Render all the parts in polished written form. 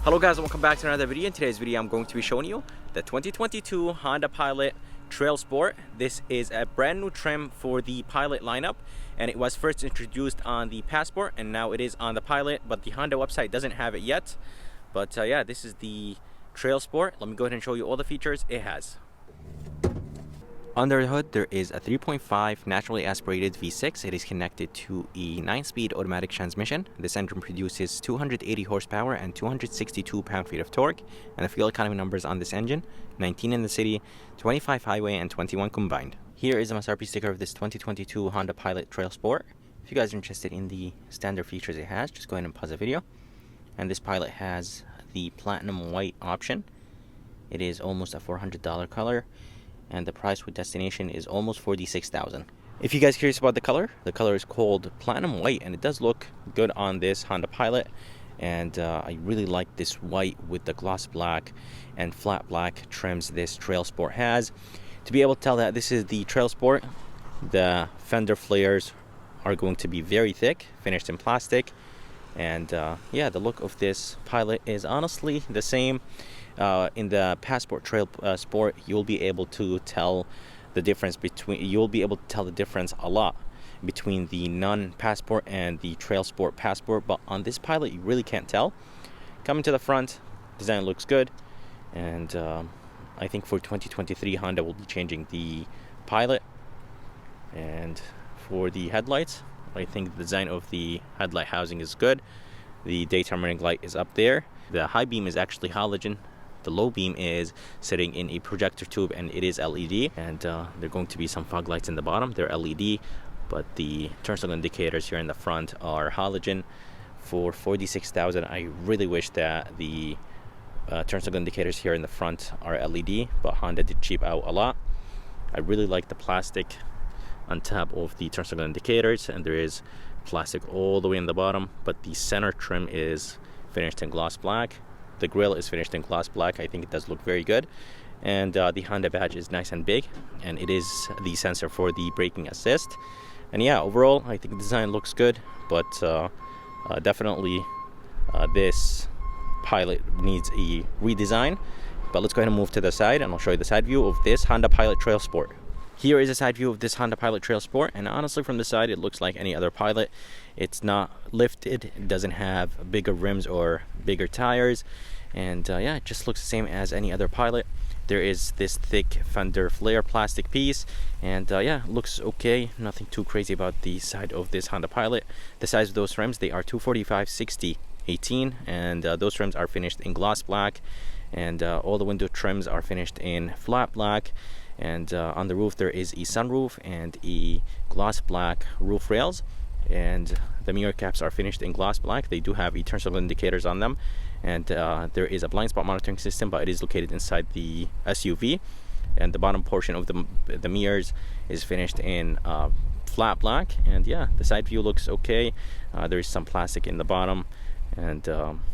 Hello guys, and welcome back to another video. In today's video I'm going to be showing you the 2022 Honda Pilot Trailsport. This is a brand new trim for the Pilot lineup, and it was first introduced on the Passport and now it is on the Pilot, but the Honda website doesn't have it yet. But yeah, this is the Trailsport. Let me go ahead and show you all the features it has. Under the hood, there is a 3.5 naturally aspirated V6. It is connected to a 9-speed automatic transmission. This engine produces 280 horsepower and 262 pound-feet of torque. And the fuel economy numbers on this engine: 19 in the city, 25 highway, and 21 combined. Here is a MSRP sticker of this 2022 Honda Pilot Trailsport. If you guys are interested in the standard features it has, just go ahead and pause the video. And this Pilot has the platinum white option. It is almost a $400 color, and the price with destination is almost $46,000. If you guys are curious about the color is called platinum white, and it does look good on this Honda Pilot. And I really like this white with the gloss black and flat black trims this Trailsport has. To be able to tell that this is the Trailsport, the fender flares are going to be very thick, finished in plastic. And yeah, the look of this Pilot is honestly the same. In the Passport Trailsport, you'll be able to tell the difference a lot between the non-Passport and the Trailsport Passport, but on this Pilot you really can't tell. Coming to the front, design looks good, and I think for 2023 Honda will be changing the Pilot. And for the headlights, I think the design of the headlight housing is good. The daytime running light is up there. The high beam is actually halogen. The low beam is sitting in a projector tube, and it is LED. And there are going to be some fog lights in the bottom. They're LED, but the turn signal indicators here in the front are halogen. For $46,000, I really wish that the turn signal indicators here in the front are LED, but Honda did cheap out a lot. I really like the plastic on top of the turn signal indicators, and there is plastic all the way in the bottom, but the center trim is finished in gloss black. The grille is finished in gloss black. I think it does look very good. And the Honda badge is nice and big, and it is the sensor for the braking assist. And yeah, overall I think the design looks good, but definitely this Pilot needs a redesign. But let's go ahead and move to the side, and I'll show you the side view of this Honda Pilot Trailsport. Here is a side view of this Honda Pilot Trailsport, and honestly from the side it looks like any other Pilot. It's not lifted, it doesn't have bigger rims or bigger tires, and yeah, it just looks the same as any other Pilot. There is this thick fender flare plastic piece, and yeah, it looks okay. Nothing too crazy about the side of this Honda Pilot. The size of those rims, they are 245/60/18, and those rims are finished in gloss black, and all the window trims are finished in flat black. And on the roof there is a sunroof and a gloss black roof rails, and the mirror caps are finished in gloss black. They do have turn signal indicators on them, and there is a blind spot monitoring system, but it is located inside the SUV. And the bottom portion of the mirrors is finished in flat black. And yeah, the side view looks okay. There is some plastic in the bottom, and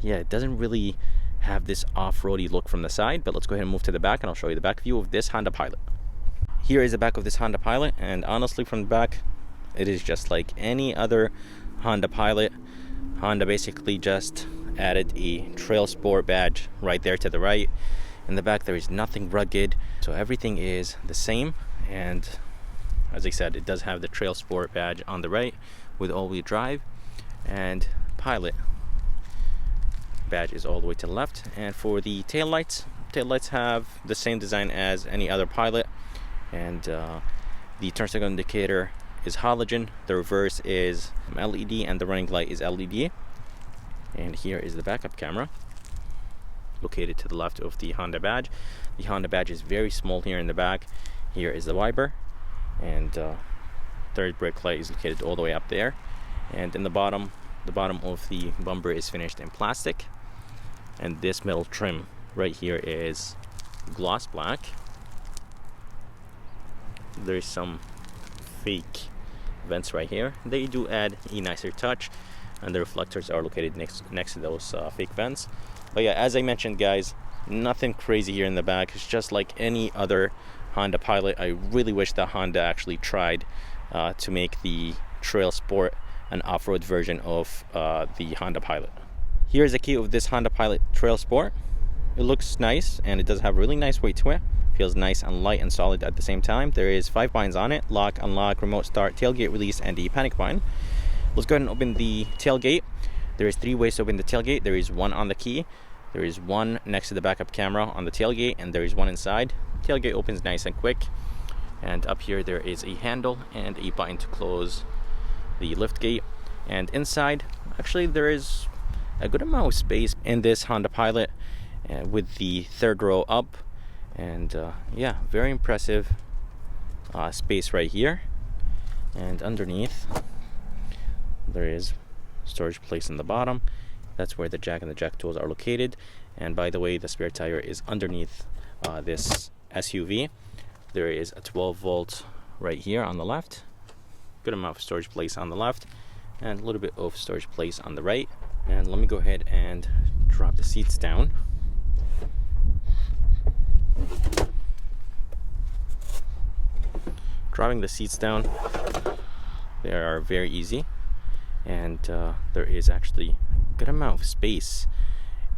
yeah, it doesn't really have this off-roady look from the side. But let's go ahead and move to the back, and I'll show you the back view of this Honda Pilot. Here is the back of this Honda Pilot, and honestly from the back it is just like any other Honda Pilot. Honda basically just added a Trailsport badge right there to the right. In the back there is nothing rugged, so everything is the same. And as I said, it does have the Trailsport badge on the right with all-wheel drive, and Pilot badge is all the way to the left. And for the taillights have the same design as any other Pilot, and the turn signal indicator is halogen, the reverse is LED, and the running light is LED. And here is the backup camera located to the left of the Honda badge. The Honda badge is very small here in the back. Here is the wiper, and third brake light is located all the way up there. And in the bottom of the bumper is finished in plastic, and this metal trim right here is gloss black. There's some fake vents right here. They do add a nicer touch, and the reflectors are located next to those fake vents. But yeah, as I mentioned guys, nothing crazy here in the back. It's just like any other Honda Pilot. I really wish that Honda actually tried to make the Trailsport an off-road version of the Honda Pilot. Here's a key of this Honda Pilot Trailsport. It looks nice and it does have really nice weight to it. Feels nice and light and solid at the same time. There is 5 buttons on it: lock, unlock, remote start, tailgate release, and the panic button. Let's go ahead and open the tailgate. There is 3 ways to open the tailgate. There is one on the key, there is one next to the backup camera on the tailgate, and there is one inside. Tailgate opens nice and quick. And up here there is a handle and a button to close the lift gate. And inside, actually, there is a good amount of space in this Honda Pilot, with the 3rd row up. And yeah, very impressive space right here. And underneath there is storage place in the bottom. That's where the jack and the jack tools are located. And by the way, the spare tire is underneath this SUV. There is a 12-volt right here on the left. Good amount of storage place on the left, and a little bit of storage place on the right. And let me go ahead and drop the seats down. Dropping the seats down, they are very easy, and there is actually a good amount of space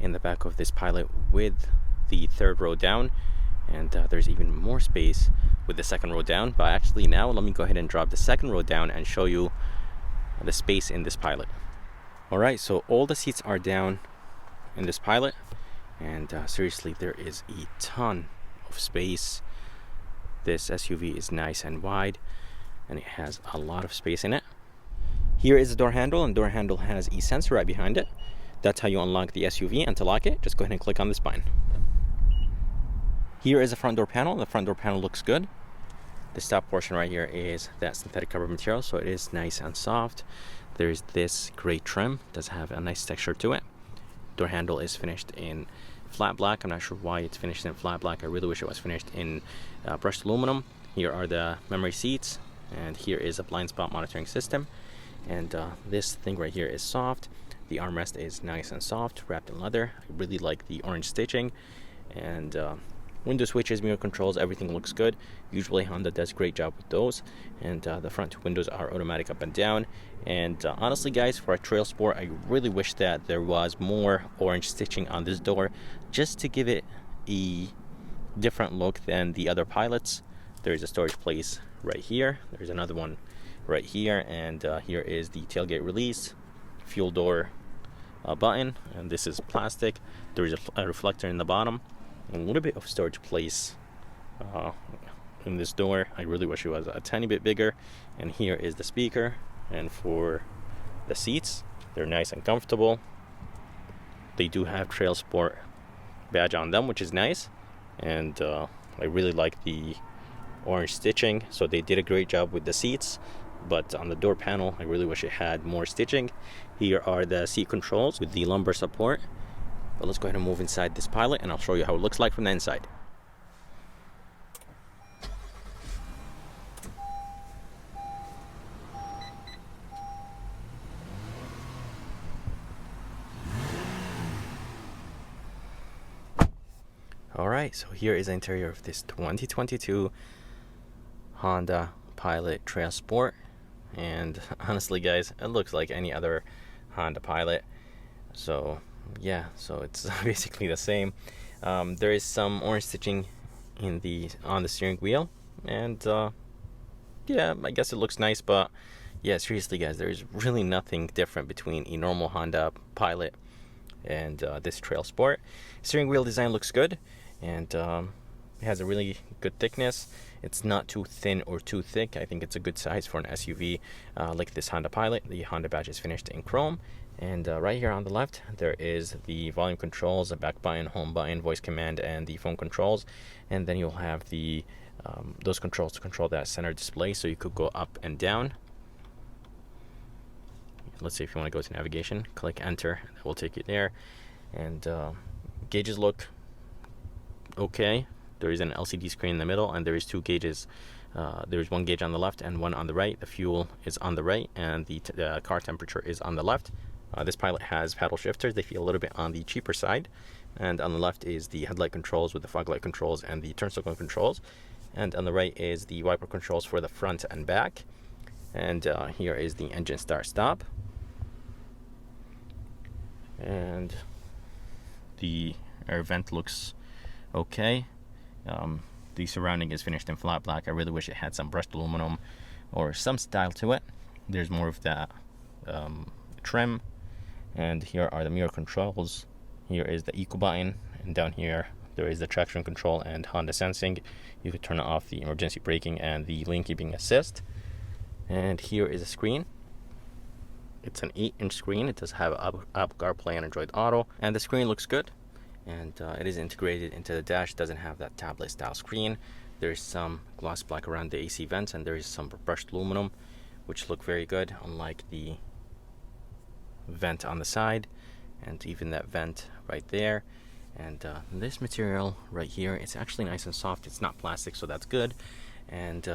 in the back of this Pilot with the 3rd row down, and there's even more space with the 2nd row down. But actually now let me go ahead and drop the 2nd row down and show you the space in this Pilot. Alright, so all the seats are down in this Pilot, and seriously, there is a ton of space. This SUV is nice and wide, and it has a lot of space in it. Here is the door handle, and door handle has a sensor right behind it. That's how you unlock the SUV, and to lock it, just go ahead and click on this button. Here is the front door panel. The front door panel looks good. This top portion right here is that synthetic cover material, so it is nice and soft. There's this gray trim, does have a nice texture to it. Door handle is finished in flat black. I'm not sure why it's finished in flat black. I really wish it was finished in brushed aluminum. Here are the memory seats, and here is a blind spot monitoring system. And this thing right here is soft. The armrest is nice and soft, wrapped in leather. I really like the orange stitching. And window switches, mirror controls, everything looks good. Usually Honda does a great job with those. And the front 2 windows are automatic up and down. And honestly guys, for a Trailsport, I really wish that there was more orange stitching on this door, just to give it a different look than the other Pilots. There is a storage place right here. There's another one right here, and here is the tailgate release, fuel door button, and this is plastic. There is a reflector in the bottom, and a little bit of storage place in this door. I really wish it was a tiny bit bigger. And here is the speaker, and for the seats, they're nice and comfortable. They do have Trailsport badge on them, which is nice, and I really like the orange stitching, so they did a great job with the seats. But on the door panel, I really wish it had more stitching. Here are the seat controls with the lumbar support. But let's go ahead and move inside this Pilot, and I'll show you how it looks like from the inside. Alright, so here is the interior of this 2022 Honda Pilot Trailsport. And honestly guys, it looks like any other Honda Pilot. So yeah, so it's basically the same. There is some orange stitching on the steering wheel, and yeah, I guess it looks nice. But yeah, seriously guys, there's really nothing different between a normal Honda Pilot and this Trailsport. Steering wheel design looks good, and it has a really good thickness. It's not too thin or too thick. I think it's a good size for an SUV like this Honda Pilot. The Honda badge is finished in chrome. And right here on the left, there is the volume controls, a back button, home button, voice command, and the phone controls. And then you'll have the those controls to control that center display, so you could go up and down. Let's say if you want to go to navigation, click enter, that will take you there. And gauges look okay. There is an LCD screen in the middle, and there is 2 gauges. There is 1 gauge on the left and 1 on the right. The fuel is on the right, and the car temperature is on the left. This Pilot has paddle shifters. They feel a little bit on the cheaper side. And on the left is the headlight controls with the fog light controls and the turn signal controls. And on the right is the wiper controls for the front and back. And here is the engine start stop. and the air vent looks okay. The surrounding is finished in flat black. I really wish it had some brushed aluminum or some style to it. There's more of that trim, and here are the mirror controls. Here is the eco button, and down here there is the traction control and Honda sensing. You could turn off the emergency braking and the lane keeping assist. And here is a screen. It's an 8-inch screen. It does have Apple CarPlay and Android Auto, and the screen looks good. And it is integrated into the dash. It doesn't have that tablet style screen. There's some gloss black around the AC vents, and there is some brushed aluminum, which look very good, unlike the vent on the side, and even that vent right there. And this material right here, it's actually nice and soft. It's not plastic, so that's good. And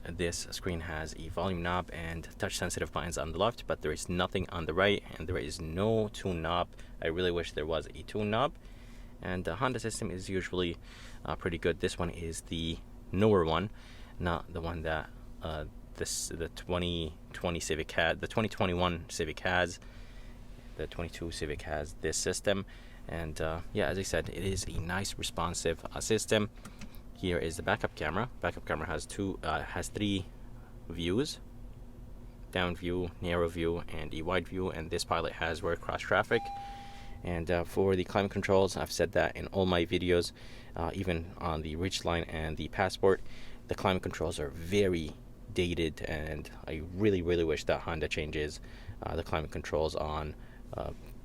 this screen has a volume knob and touch sensitive buttons on the left, but there is nothing on the right, and there is no tune knob. I really wish there was a tune knob. And the Honda system is usually pretty good. This one is the newer one, not the one that the 2020 Civic had. The 2021 Civic has. The 22 Civic has this system. And yeah, as I said, it is a nice responsive system. Here is the backup camera. Backup camera has 3 views: down view, narrow view, and a wide view. And this Pilot has rear cross traffic. And for the climate controls, I've said that in all my videos, even on the Ridgeline and the Passport, the climate controls are very dated, and I really wish that Honda changes the climate controls on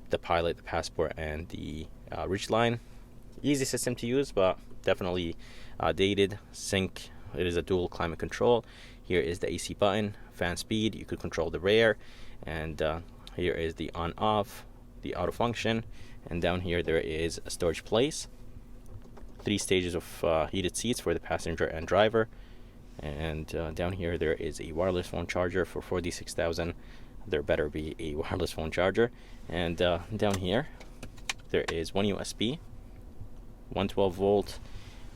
the Pilot, the Passport, and the Ridgeline. Easy system to use, but definitely dated. Sync, it is a dual climate control. Here is the AC button, fan speed, you could control the rear, and here is the on off, the auto function, and down here there is a storage place, 3 stages of heated seats for the passenger and driver, and down here there is a wireless phone charger for 46,000. There better be a wireless phone charger. And down here there is one USB, 112 volt,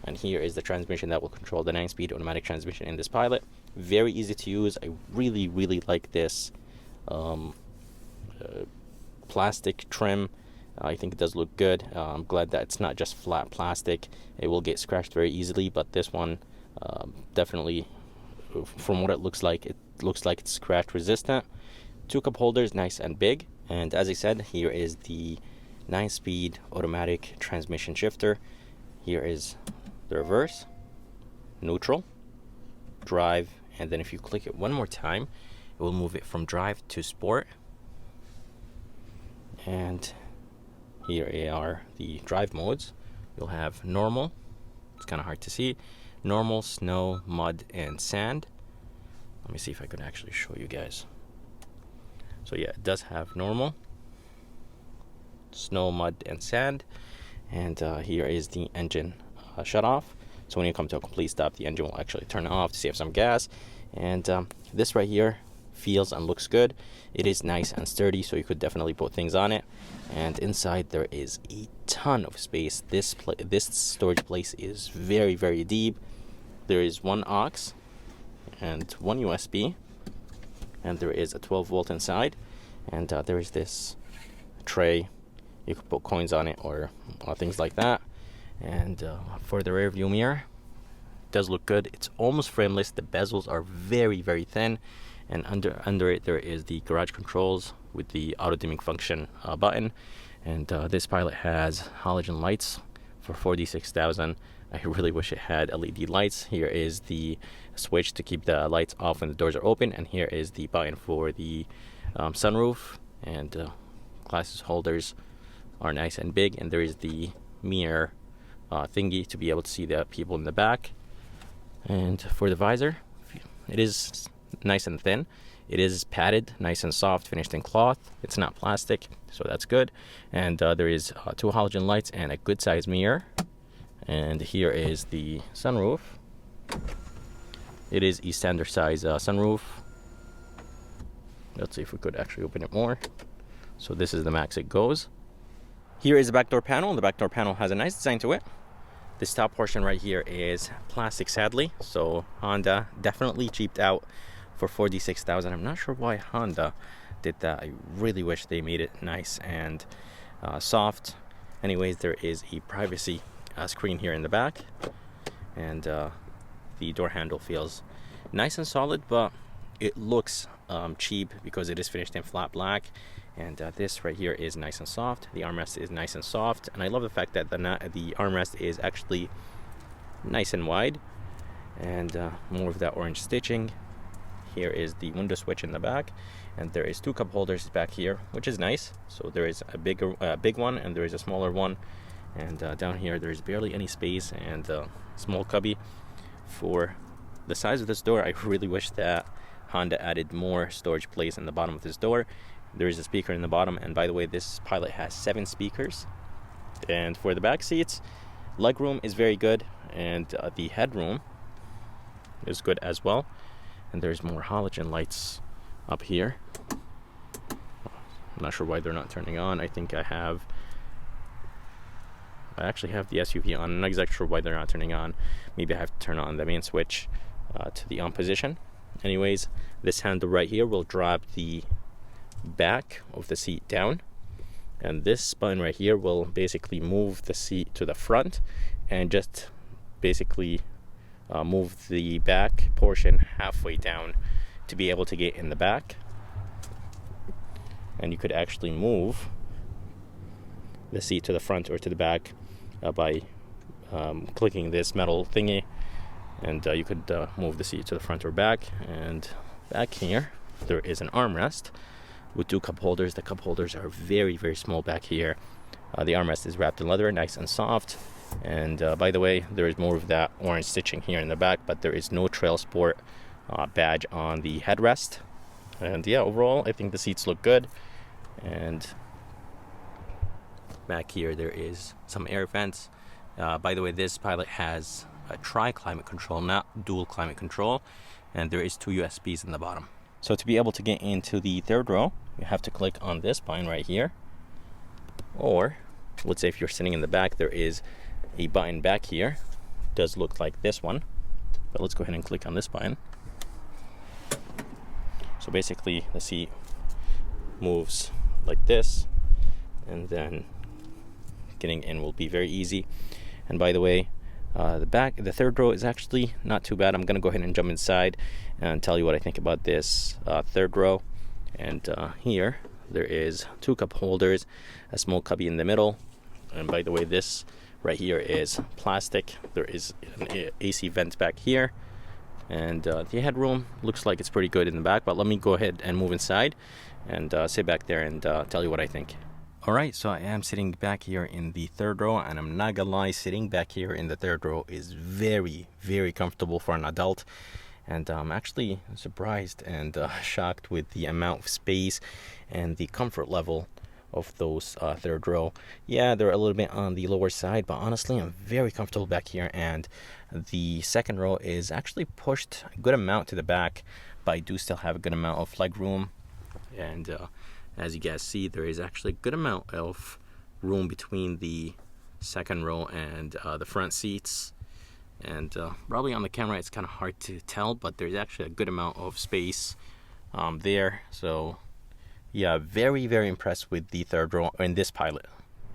and here is the transmission that will control the 9-speed automatic transmission in this Pilot. Very easy to use. I really like this plastic trim. I think it does look good. I'm glad that it's not just flat plastic. It will get scratched very easily, but this one definitely, from what it looks like it's scratch resistant. 2 cup holders, nice and big. And as I said, here is the 9-speed automatic transmission shifter. Here is the reverse, neutral, drive, and then if you click it one more time, it will move it from drive to sport. And here are the drive modes. You'll have normal, it's kind of hard to see, normal, snow, mud, and sand. Let me see if I can actually show you guys. So yeah, it does have normal, snow, mud, and sand. And here is the engine shut off. So when you come to a complete stop, the engine will actually turn off to save some gas. And this right here feels and looks good. It is nice and sturdy, so you could definitely put things on it. And inside there is a ton of space. This storage place is very deep. There is 1 aux and 1 USB, and there is a 12 volt inside. And there is this tray. You could put coins on it or things like that. And for the rear view mirror, it does look good. It's almost frameless. The bezels are very thin. And under it there is the garage controls with the auto dimming function button. And this Pilot has halogen lights for 46,000. I really wish it had LED lights. Here is the switch to keep the lights off when the doors are open, and here is the button for the sunroof. And glasses holders are nice and big, and there is the mirror thingy to be able to see the people in the back. And for the visor, it is nice and thin. It is padded, nice and soft, finished in cloth. It's not plastic, so that's good. And there is 2 halogen lights and a good size mirror. And here is the sunroof. It is a standard size sunroof. Let's see if we could actually open it more. So this is the max it goes. Here is the back door panel. The back door panel has a nice design to it. This top portion right here is plastic, sadly, so Honda definitely cheaped out for 46,000. I'm not sure why Honda did that. I really wish they made it nice and soft. Anyways, there is a privacy screen here in the back, and the door handle feels nice and solid, but it looks cheap because it is finished in flat black. And this right here is nice and soft. The armrest is nice and soft, and I love the fact that the armrest is actually nice and wide, and more of that orange stitching. Here is the window switch in the back, and there is 2 cup holders back here, which is nice. So there is a big one, and there is a smaller one, and down here there is barely any space, and small cubby. For the size of this door, I really wish that Honda added more storage place in the bottom of this door. There is a speaker in the bottom, and by the way, this Pilot has 7 speakers. And for the back seats, legroom is very good, and the headroom is good as well. And there's more halogen lights up here. I'm not sure why they're not turning on. I think I actually have the SUV on. I'm not exactly sure why they're not turning on. Maybe I have to turn on the main switch to the on position. Anyways, this handle right here will drop the back of the seat down, and this button right here will basically move the seat to the front and just basically move the back portion halfway down to be able to get in the back. And you could actually move the seat to the front or to the back by clicking this metal thingy, and you could move the seat to the front or back. And back here there is an armrest with 2 cup holders. The cup holders are very, very small back here. The armrest is wrapped in leather, nice and soft. And by the way, there is more of that orange stitching here in the back, but there is no Trailsport badge on the headrest. And yeah, overall I think the seats look good. And back here there is some air vents. By the way, this Pilot has a tri-climate control, not dual climate control, and there is 2 USBs in the bottom. So to be able to get into the 3rd row, you have to click on this button right here, or let's say if you're sitting in the back, there is a button back here. It does look like this one, but let's go ahead and click on this button. So basically the seat moves like this, and then getting in will be very easy. And by the way, the 3rd row is actually not too bad. I'm gonna go ahead and jump inside and tell you what I think about this 3rd row. And here there is 2 cup holders, a small cubby in the middle, and by the way, this right here is plastic. There is an AC vent back here, and the headroom looks like it's pretty good in the back. But let me go ahead and move inside and sit back there and tell you what I think. Alright, so I am sitting back here in the 3rd row, and I'm not gonna lie, sitting back here in the 3rd row is very, very comfortable for an adult. And I'm actually surprised and shocked with the amount of space and the comfort level of those 3rd row. Yeah, they're a little bit on the lower side, but honestly I'm very comfortable back here. And the 2nd row is actually pushed a good amount to the back, but I do still have a good amount of leg room. And as you guys see, there is actually a good amount of room between the 2nd row and the front seats. And probably on the camera it's kind of hard to tell, but there's actually a good amount of space there. So yeah, very, very impressed with the 3rd row in this Pilot.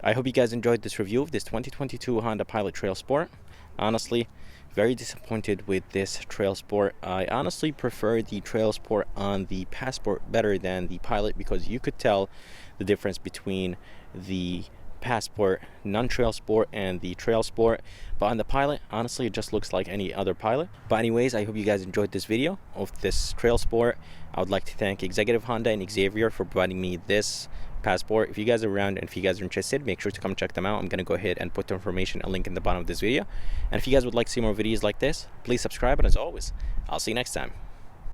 I hope you guys enjoyed this review of this 2022 Honda Pilot Trailsport. Honestly, very disappointed with this Trailsport. I honestly prefer the Trailsport on the Passport better than the Pilot, because you could tell the difference between the Passport non-Trailsport and the Trailsport. But on the Pilot, honestly, it just looks like any other Pilot. But anyways, I hope you guys enjoyed this video of this Trailsport. I would like to thank Executive Honda and Xavier for providing me this Passport. If you guys are around and if you guys are interested, make sure to come check them out. I'm gonna go ahead and put the information and link in the bottom of this video. And if you guys would like to see more videos like this, please subscribe, and as always, I'll see you next time.